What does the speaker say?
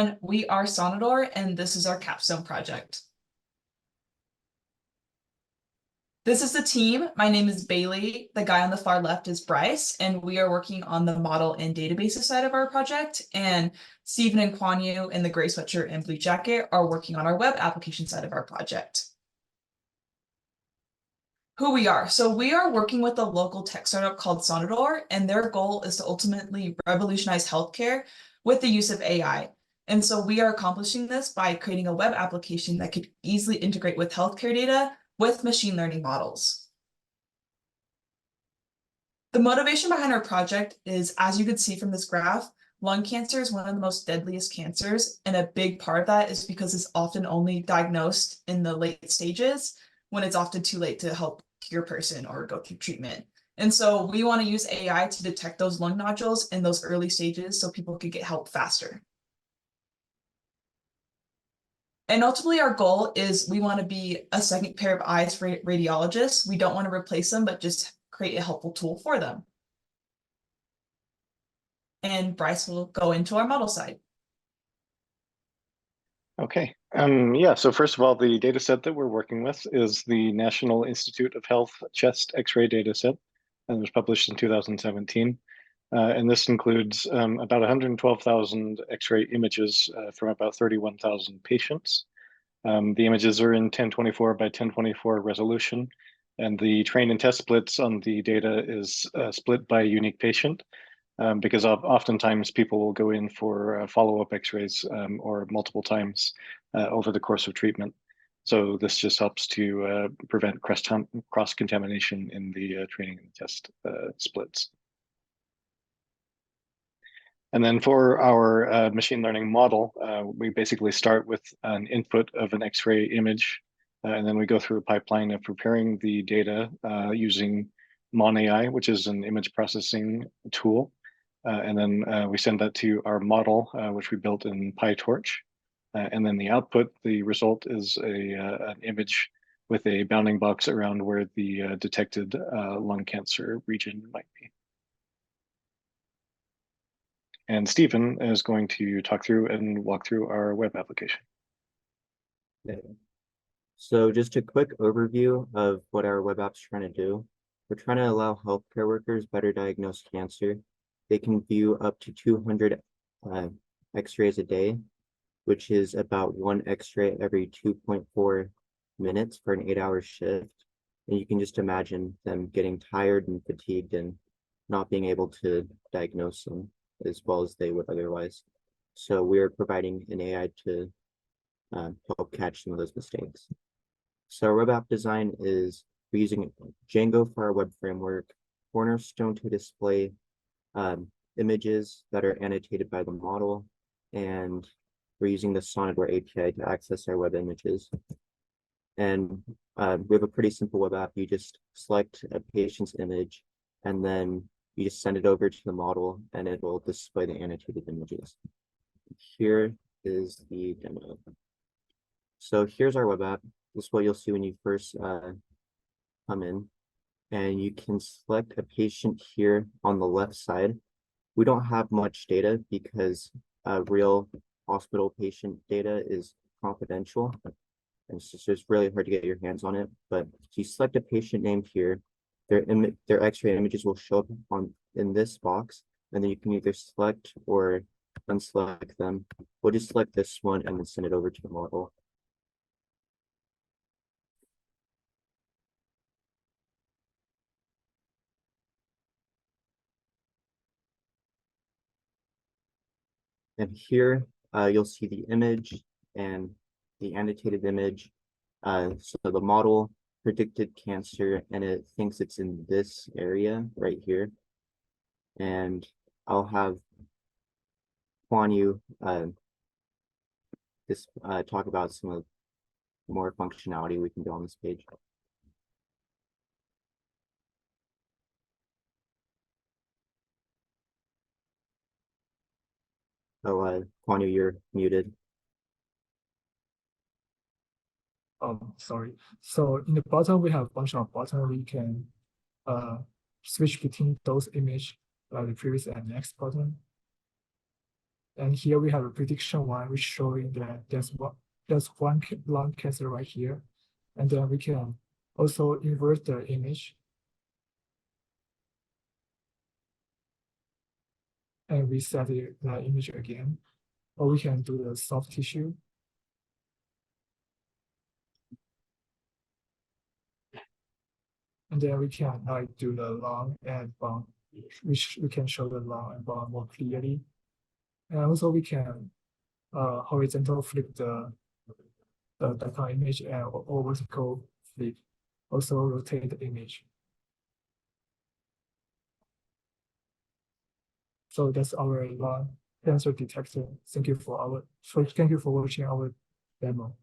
everyone. We are Sonador, and this is our capstone project. This is the team. My name is Bailey. The guy on the far left is Bryce, and we are working on the model and databases side of our project. And Stephen and Kwan Yu in the gray sweatshirt and blue jacket are working on our web application side of our project. Who we are. So we are working with a local tech startup called Sonador, and their goal is to ultimately revolutionize healthcare with the use of AI. And so we are accomplishing this by creating a web application that could easily integrate with healthcare data with machine learning models. The motivation behind our project is, as you can see from this graph, lung cancer is one of the most deadliest cancers. And a big part of that is because it's often only diagnosed in the late stages when it's often too late to help cure a person or go through treatment. And so we want to use AI to detect those lung nodules in those early stages so people could get help faster. And ultimately, our goal is we want to be a second pair of eyes for radiologists. We don't want to replace them, but just create a helpful tool for them. And Bryce will go into our model side. Okay. Yeah, so first of all, the data set that we're working with is the National Institute of Health chest X-ray data set that was published in 2017. And this includes about 112,000 X-ray images from about 31,000 patients. The images are in 1024 by 1024 resolution, and the train and test splits on the data is split by a unique patient, because oftentimes people will go in for follow-up X-rays or multiple times over the course of treatment. So this just helps to prevent cross-contamination in the training and test splits. And then for our machine learning model, we basically start with an input of an X-ray image, and then we go through a pipeline of preparing the data using MonAI, which is an image processing tool. And then we send that to our model, which we built in PyTorch. And then the output, the result is an image with a bounding box around where the detected lung cancer region might be. And Stephen is going to talk through and walk through our web application. Okay. So just a quick overview of what our web app's trying to do. We're trying to allow healthcare workers better diagnose cancer. They can view up to 200 X-rays a day, which is about one X-ray every 2.4 minutes for an 8-hour shift. And you can just imagine them getting tired and fatigued and not being able to diagnose them as well as they would otherwise. So we're providing an AI to help catch some of those mistakes. So our web app design is we're using Django for our web framework, Cornerstone to display images that are annotated by the model, and we're using the Sonador API to access our web images. And we have a pretty simple web app. You just select a patient's image, and then you just send it over to the model, and it will display the annotated images. Here is the demo. So here's our web app. This is what you'll see when you first come in. And you can select a patient here on the left side. We don't have much data because real hospital patient data is confidential. And it's just really hard to get your hands on it. But if you select a patient name here, their X-ray images will show up in this box, and then you can either select or unselect them. We'll just select this one and then send it over to the model. And here you'll see the image and the annotated image. So the model predicted cancer, and it thinks it's in this area right here. And I'll have Kwan Yu talk about some of the more functionality we can do on this page. Oh, Kwan Yu, you're muted. Sorry. So in the bottom, we have a bunch of buttons. We can switch between those images, like the previous and next button. And here we have a prediction one, which showing that there's one lung cancer right here. And then we can also invert the image. And reset the image again. Or we can do the soft tissue. And then we can do the lung and bone, which we can show the lung and bone more clearly. And also we can horizontal flip the data image or vertical flip. Also rotate the image. So that's our lung cancer detector. Thank you for watching our demo.